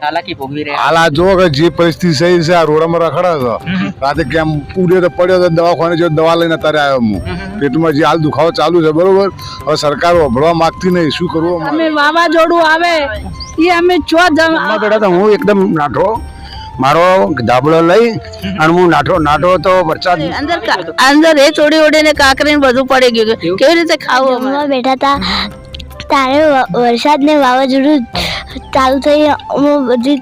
હાલાકી ભોગવી રહ્યા હાલ આ જો કે જે પરિસ્થિતિ સહી છે આ રોડમાં રખડા છે રાતે કેમ પૂરે તો પડ્યો તો દવાખાને જો દવા લઈને અત્યારે આવ્યો હું પેટમાં જે હાલ દુખાવો ચાલુ છે બરોબર હવે સરકાર વભળવા માંગતી નહીં શું કરવું અમે વાવાઝોડું આવે એ અમે ચો બેટા તો હું એકદમ નાઠો મારો ધાબળો લઈ અને હું નાઠો તો વરસાદ અંદર એ ચોડી ઓડીને કાકરીને બધું પડી ગયું કેવી રીતે ખાવું બેઠા હતા તારે વરસાદ ને વાવાઝોડું ચાલુ થઈ બધી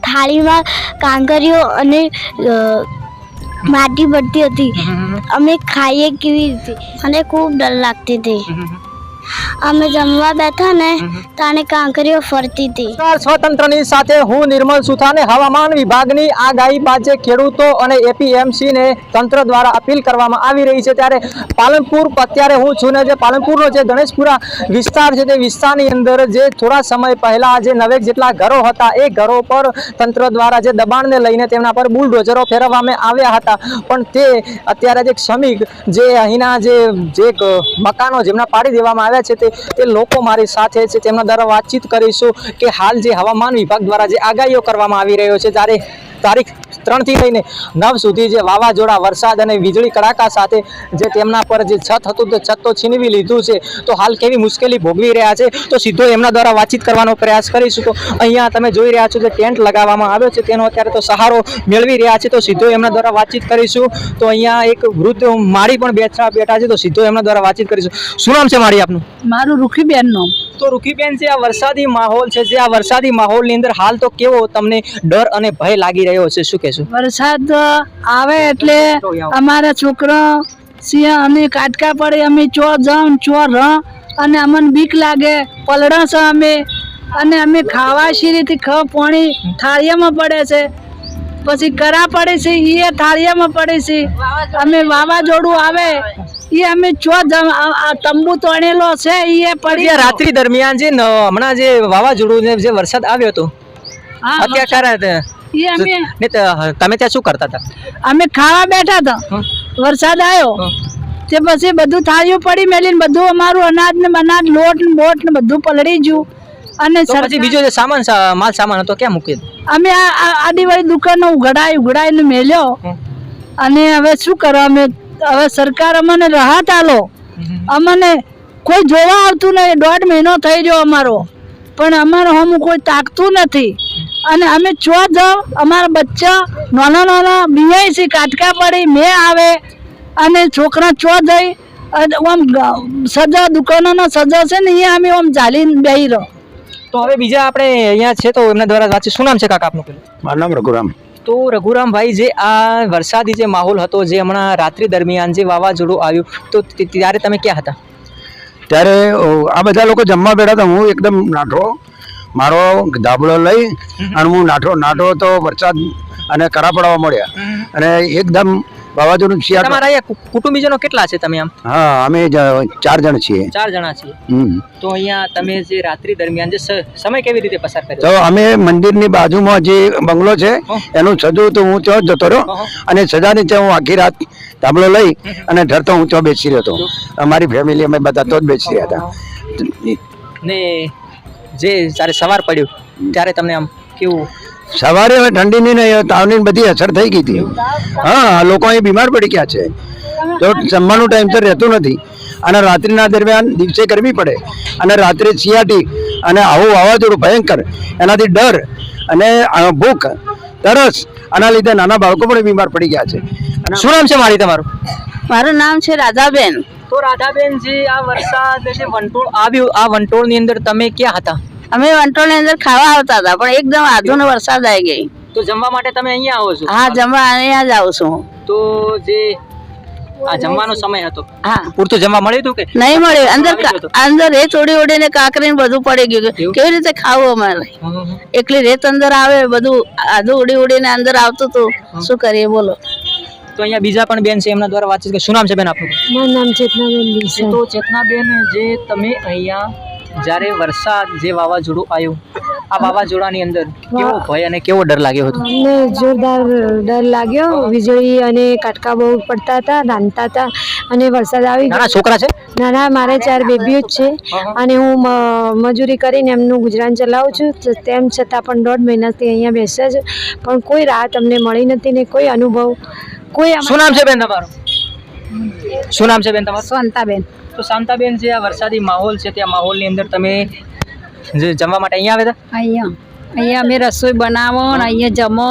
થાળીમાં કાંકરીઓ અને માટી પડતી હતી અમે ખાઈએ કેવી રીતે અને ખૂબ ડર લાગતી હતી અમે જમવા બેઠા ને તાને કાંકરીઓ ફરતી હતી। સ્વતંત્રની સાથે હું નિર્મલ સુથાને હવામાન વિભાગની આગાહી બાદ ખેડૂતો અને એપીએમસી ને તંત્ર દ્વારા અપીલ કરવામાં આવી રહી છે ત્યારે પાલનપુર અત્યારે હું છું ને જે પાલનપુરનો જે ગણેશપુરા વિસ્તાર છે તે વિસ્તારની અંદર જે થોડા સમય પહેલા જે 9 જેટલા ઘરો હતા એ ઘરો પર તંત્ર દ્વારા જે દબાણને લઈને તેમના પર બુલડોઝરો ફેરવવામાં આવ્યા હતા પણ તે અત્યારે જે શ્રમિક જે અહીંના જે મકાનો જેમના પાડી દેવામાં આવ્યા છે તે લોકો મારી સાથે છે તેમના દ્વારા વાતચીત કરીશું કે હાલ જે હવામાન વિભાગ દ્વારા જે આગાહીઓ કરવામાં આવી રહ્યો છે ત્યારે તારીખ 3 થી લઈને 9 સુધી જે વાવાઝોડા વરસાદ અને વીજળી કડાકા સાથે જે તેમના પર જે છત હતું તે છત તો છીનવી લીધું છે તો હાલ કેવી મુશ્કેલી ભોગવી રહ્યા છે તો સીધો એમના દ્વારા વાતચીત કરવાનો પ્રયાસ કરીશું। તો અહીંયા તમે જોઈ રહ્યા છો જે ટેન્ટ લગાવવામાં આવ્યો છે તેનો અત્યારે તો સહારો મેળવી રહ્યા છે તો સીધો એમના દ્વારા વાતચીત કરીશું। તો અહીંયા એક વૃદ્ધ માળી પણ બેઠા છે તો સીધો એમના દ્વારા વાતચીત કરીશું। શું નામ છે માળી આપનું? મારું રૂખીબેન નામ। તો રૂખીબેન જે આ વરસાદી માહોલ છે જે આ વરસાદી માહોલની અંદર હાલ તો કેવો તમને ડર અને ભય લાગી રહ્યો છે શું કહેશો? વરસાદ આવે એટલે અમારા છોકરા સિંહ અને કાટકા પડે અમે ચો જમ ચો ર અને અમને બીક લાગે પલડા છે અમે અને અમે ખાવા શીરીથી પાણી થાળિયામાં પડે છે પછી કરા પડે છે એ થાળિયામાં પડે છે અમે વાવાઝોડું આવે એ અમે ચો તંબુ તોડેલો છે એ પડી રાત્રિ દરમિયાન જે હમણાં જે વાવાઝોડું જે વરસાદ આવ્યો હતો અત્યારે તમે ત્યાં શું કરતા હતા? અમે ખાવા બેઠા હતા વરસાદ આવ્યો તે પછી બધું થાળીઓ પડી મેલીને બધું અમારું અનાજ ને બનાજ લોટ ને બોટ ને બધું પલળી ગયું અને પછી બીજો જે માલ સામાન હતો ક્યાં મૂકી? અમે આદિવાળી દુકાન ઉઘડાઈને મેલ્યો અને હવે શું કરો અમે હવે સરકાર અમને રાહત આલો અમને કોઈ જોવા આવતું નહીં 1.5 મહિનો થઈ ગયો અમારો પણ અમારે હમ કોઈ તાકતું નથી અને અમે ચો જાવ અમારા બચ્ચા નાના બીવાય છે કાટકા પડી મેં આવે અને છોકરા ચો જઈ આમ સજા દુકાનોના સજા છે ને એ અમે આમ ચાલીને બેહી રહો। તો હવે બીજા આપણે અહીંયા છે તો એમના દ્વારા વાંચી શું નામ છે કાકા આપનું? મારું નામ રઘુરામ। તો રઘુરામભાઈ જે આ વરસાદી જે માહોલ હતો જે હમણાં રાત્રિ દરમિયાન જે વાવાઝોડું આવ્યું તો ત્યારે તમે ક્યાં હતા? ત્યારે આ બધા લોકો જમવા બેઠા હતા હું એકદમ નાઠો મારો ધાબળો લઈ અને હું નાઠો તો વરસાદ અને કરા પડવા મળ્યા અને એકદમ વાવાઝોડું તમારા અહીંયા કુટુંબીજનો કેટલા છે તમે આમ? હા અમે 4 જણ છીએ। 4 જણા છીએ। તો અહીંયા તમે જે રાત્રિ દરમિયાન જે સમય કેવી રીતે પસાર કર્યો? તો અમે મંદિરની બાજુમાં જે બંગલો છે એનું સજું તો હું ત્યાં જતો રહ્યો અને સજા નીચે હું આખી રાત ધાબળો લઈ અને ઢરતો હું ત્યાં બેસી રહ્યો હતો અમારી ફેમિલી અમે બધા તો જ બેસી રહ્યા હતા ને જે જ્યારે સવાર પડ્યું ત્યારે તમને આમ કેવું? સવારે હવે ઠંડીની ને તાવની બધી અસર થઈ ગઈ હતી। હા લોકો અહીં બીમાર પડી ગયા છે તો જમવાનું ટાઈમ તો રહેતું નથી અને રાત્રિના દરમિયાન દિવસે ગરમી પડે અને રાત્રે સિયાટી અને આવું વાવાઝોડું ભયંકર એનાથી ડર અને ભૂખ તરસ આના લીધે નાના બાળકો પણ બીમાર પડી ગયા છે। શું નામ છે મારી તમારું? મારું નામ છે રાધાબેન। તો રાધાબેન જે આ વરસાદ જે વંટોળ આવ્યું આ વંટોળની અંદર તમે ક્યાં હતા? અમે વંટોળ ની અંદર ખાવા આવતા હતા પણ એકદમ આધુનો વરસાદ આવી ગઈ તો જમવા માટે તમે અહીંયા આવો છો? હા જમવા અહીંયા જ આવું છું। તો જે આ જમવાનો સમય હતો હા પૂરતું જમવા મળ્યું હતું કે નહીં મળ્યું? અંદર રેત ઓડી ઓડીને કાકરીને બધું પડી ગયું કેવી રીતે ખાવું અમારે એકલી રેત અંદર આવે બધું આધું ઉડી ઉડીને અંદર આવતું હતું શું કરીએ બોલો। તો અહીંયા બીજા પણ બેન છે એમના દ્વારા વાતચીત શું નામ છે બેન આપનું? મારું નામ ચેતનાબેન। તો ચેતનાબેન જે તમે અહીંયા જ્યારે વરસાદ જે વાવાઝોડું આવ્યું આ વાવાઝોડાની અંદર કેવો ભય અને કેવો ડર લાગ્યો હતો? અમને જોરદાર ડર લાગ્યો. વીજળી અને કાટકા બહુ પડતા હતા, રાંધતા હતા અને વરસાદ આવી નાના છોકરા છે? નાના મારે 4 બેબીઓ જ છે અને હું મજૂરી કરીને એમનું ગુજરાન ચલાવું છું. તેમ છતાં પણ 1.5 મહિનાથી અહીંયા બેસે છે, પણ કોઈ રાહત અમને મળી નથી ને કોઈ અનુભવ કોઈ. શું નામ છે બેન તમારું? શું નામ છે બેન તમારું? શાંતાબેન. તો શાંતાબેન, જે આ વરસાદી માહોલ છે તે માહોલની અંદર તમે જે જમવા માટે અહીંયા આવ્યા હતા? અહીંયા અમે રસોઈ બનાવો અને અહીંયા જમો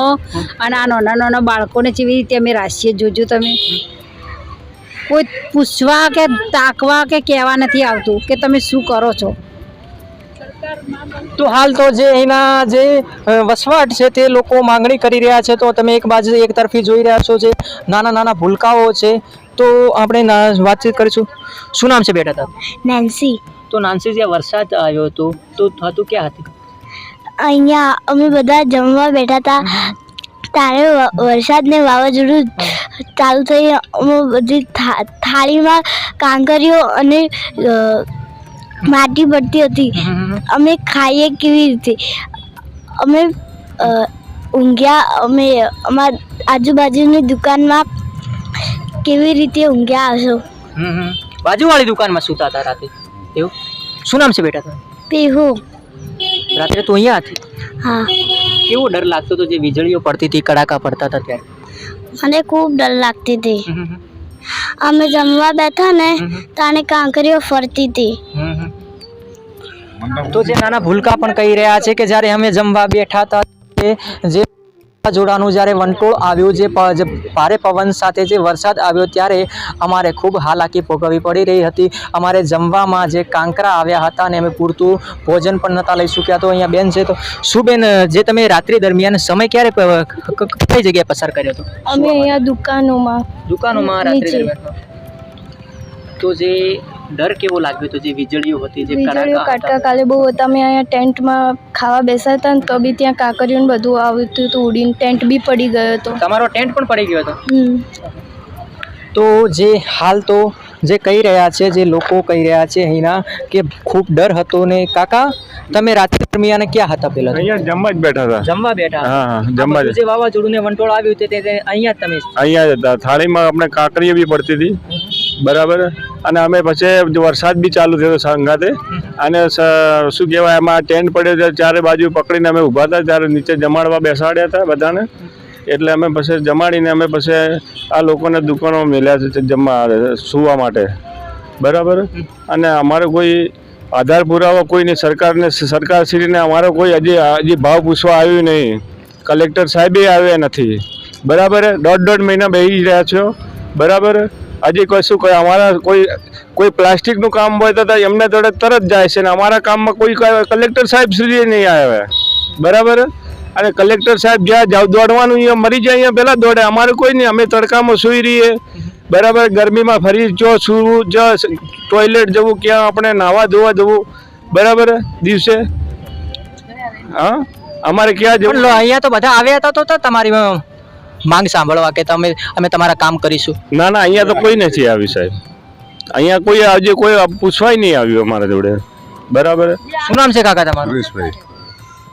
અને આ નાના નાના બાળકોને કેવી રીતે અમે રાશીએ જોજો તમે. કોઈ પૂછવા કે તાકવા કે કહેવા નથી આવતું કે તમે શું કરો છો. તો હાલ તો જે અહીંના જે વસવાટ છે તે લોકો માંગણી કરી રહ્યા છે. તો તમે એક બાજુ એક તરફી જોઈ રહ્યા છો જે નાના નાના ભૂલકાઓ છે. તો આપણે વાતચીત કરીશું. શું નામ છે બેટા તારું? નેન્સી. તો નાનસી, જે વરસાદ આવ્યો હતો તો હતું ક્યાં હતી? અહીંયા અમે બધા જમવા બેઠા હતા ત્યારે વરસાદ ને વાવાઝોડું ચાલુ થઈ. અમે બધી થાળીમાં કાંકરીઓ અને માટી પડતી હતી. અમે ખાઈએ કેવી રીતે? અમે ઊંઘ્યા. અમે અમારા આજુબાજુની દુકાનમાં કેવી રીતે ઊંઘ્યા હશો? બાજુવાળી દુકાનમાં સૂતા હતા રાતે, એવું? શું નામ છે બેટા તારું? પીહુ. રાત્રે તું અહીંયા હતી? હા. કેવો ડર લાગતો હતો જે વીજળીઓ પડતી હતી, કડાકા પડતા હતા ત્યારે? મને ખૂબ ડર લાગતી હતી. અમે જમવા બેઠા ને તાને કાંકરીઓ ફરતી હતી. તો જે નાના ભૂલકા પણ કહી રહ્યા છે કે જ્યારે અમે જમવા બેઠા હતા જે વાવાઝોડાનું જ્યારે વંટોળ આવ્યું, જે ભારે પવન સાથે જે વરસાદ આવ્યો ત્યારે અમારે ખૂબ હાલાકી ભોગવવી પડી રહી હતી. અમારે જમવામાં જે કાંકરા આવ્યા હતા અને અમે પૂરતું ભોજન પણ નહોતા લઈ શક્યા. તો અહીંયા બેન છે, તો શું બેન, જે તમે રાત્રિ દરમિયાન સમય ક્યારે કઈ જગ્યાએ પસાર કર્યો હતો? અમે અહીંયા દુકાનોમાં રાત્રિ દરમિયાન. તો જે ડર કેવો લાગ્યો હતો જે વીજળીઓ હતી, જે વીજળીઓ કાટકા કાલે બહુ હતા. અમે અહીંયા ટેન્ટમાં ખાવા બેસા હતા ને તો બી ત્યાં કાંકરીઓ ને બધું આવતું હતું ઉડીને. ટેન્ટ બી પડી ગયો હતો. તમારો ટેન્ટ પણ પડી ગયો હતો? તો જે હાલ તો જે કહી રહ્યા છે, જે લોકો કહી રહ્યા છે અહીંના કે ખૂબ ડર હતો. ને કાકા, તમે રાત્રિ દરમિયાન ક્યાં હતા? પેલા અહીંયા જમવા જ બેઠા હતા. જમવા બેઠા? હા, જમવા જ. જે વાવાઝોડું ને વંટોળ આવ્યું તે અહીંયા જ તમે? અહીંયા જ હતા. થાળીમાં આપણે કાંકરીઓ બી પડતી હતી, બરાબર. અને અમે પછી વરસાદ બી ચાલુ થયો સંગાતે અને શું કહેવાય, એમાં ટેન્ટ પડ્યો, ચારે બાજુ પકડીને અમે ઊભા હતા. ત્યારે નીચે જમાડવા બેસાડ્યા હતા બધાને. એટલે અમે પછી જમાડીને અમે પછી આ લોકોને દુકાનો મેલ્યા છે જમવા સુવા માટે, બરાબર. અને અમારે કોઈ આધાર પુરાવો કોઈ નહીં. સરકારશ્રીને અમારો કોઈ હજી ભાવ પૂછવા આવ્યું નહીં. કલેક્ટર સાહેબે આવ્યા નથી, બરાબર. 1.5 મહિના બેસી રહ્યા છો, બરાબર. હજી કશું કોઈ અમારા કોઈ પ્લાસ્ટિકનું કામ હોય તો એમને તરત જાય છે ને અમારા કામમાં કોઈ કલેક્ટર સાહેબ સુધી નહીં આવ્યા, બરાબર. અને કલેક્ટર સાહેબ જ્યાં દોડવાનું અહીંયા મરી જાય અહીંયા પહેલાં દોડે. અમારે કોઈ નહીં. અમે તડકામાં સૂઈ રહીએ, બરાબર. ગરમીમાં ફરી સૂવું, ટોયલેટ જવું, ક્યાં આપણે નાહવા ધોવા જવું, બરાબર. દિવસે હા અમારે ક્યાં જવું? અહીંયા તો બધા આવ્યા હતા તો તમારી માંગ સાંભળવા કે અમે તમારા કામ કરીશું? ના, અહીંયા તો કોઈ નથી આવ્યું સાહેબ. અહીંયા કોઈ આજે કોઈ પૂછવાય નહીં આવ્યું અમારા જોડે, બરાબર. શું નામ છે કાકા તમારું? સુરેશભાઈ.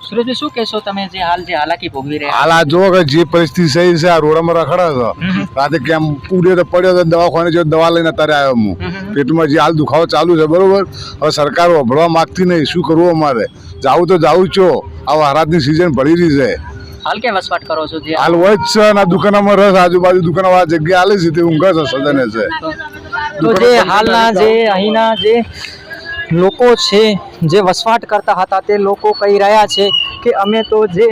સુરેશભાઈ, શું કહેશો તમે જે હાલાકી ભોગવી રહ્યા? હાલ આ જો કે જે પરિસ્થિતિ સહી છે, આ રોડમાં રખડા છે. રાતે કેમ પૂર્યો તો પડ્યો તો દવાખાને જો દવા લઈને અત્યારે આવ્યો હું. પેટમાં જે હાલ દુખાવો ચાલુ છે, બરોબર. હવે સરકાર વભળવા માગતી નહીં. શું કરવું અમારે? જાવું તો જાવું છો. આ વરાતની સિઝન ભરી રહી છે. હાલ ક્યાં વસવાટ કરો છો? જે હાલ હોય જ છે અને આ દુકાનમાં રસ, આજુબાજુ દુકાનો આ જગ્યા આલે છે તે ઊંઘે છે, સદને છે. તો જે હાલના જે અહીંના જે લોકો છે જે વસવાટ કરતા હતા તે લોકો કહી રહ્યા છે કે અમે તો જે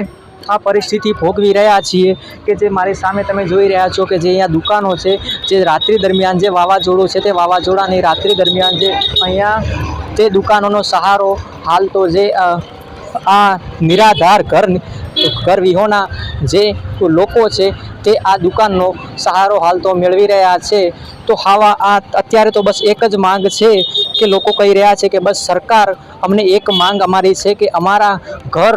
આ પરિસ્થિતિ ભોગવી રહ્યા છીએ કે જે મારી સામે તમે જોઈ રહ્યા છો કે જે અહીંયા દુકાનો છે, જે રાત્રિ દરમિયાન જે વાવાઝોડું છે તે વાવાઝોડાની રાત્રિ દરમિયાન જે અહીંયા તે દુકાનોનો સહારો હાલ તો જે આ નિરાધાર ઘર વિહોણા જે લોકો છે તે આ દુકાનનો સહારો હાલ તો મેળવી રહ્યા છે. તો અત્યારે તો બસ એક જ માંગ છે કે લોકો કહી રહ્યા છે કે બસ સરકાર અમને એક માંગ અમારી છે કે અમારા ઘર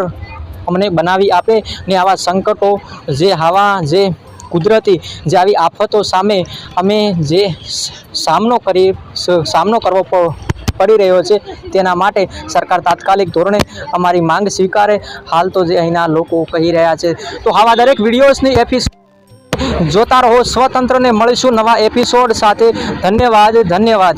અમને બનાવી આપે ને આવા સંકટો જે કુદરતી જે આવી આફતો સામે અમે જે સામનો કરવો પડી રહ્યો છે, તેના માટે સરકાર તાત્કાલિક ધોરણે અમારી માંગ સ્વીકારે, હાલ તો જે અહીંના લોકો કહી રહ્યા છે. તો આવા દરેક વિડીયોઝની એપિસોડ જોતા રહો સ્વતંત્રને. મળીશું નવા એપિસોડ સાથે. ધન્યવાદ.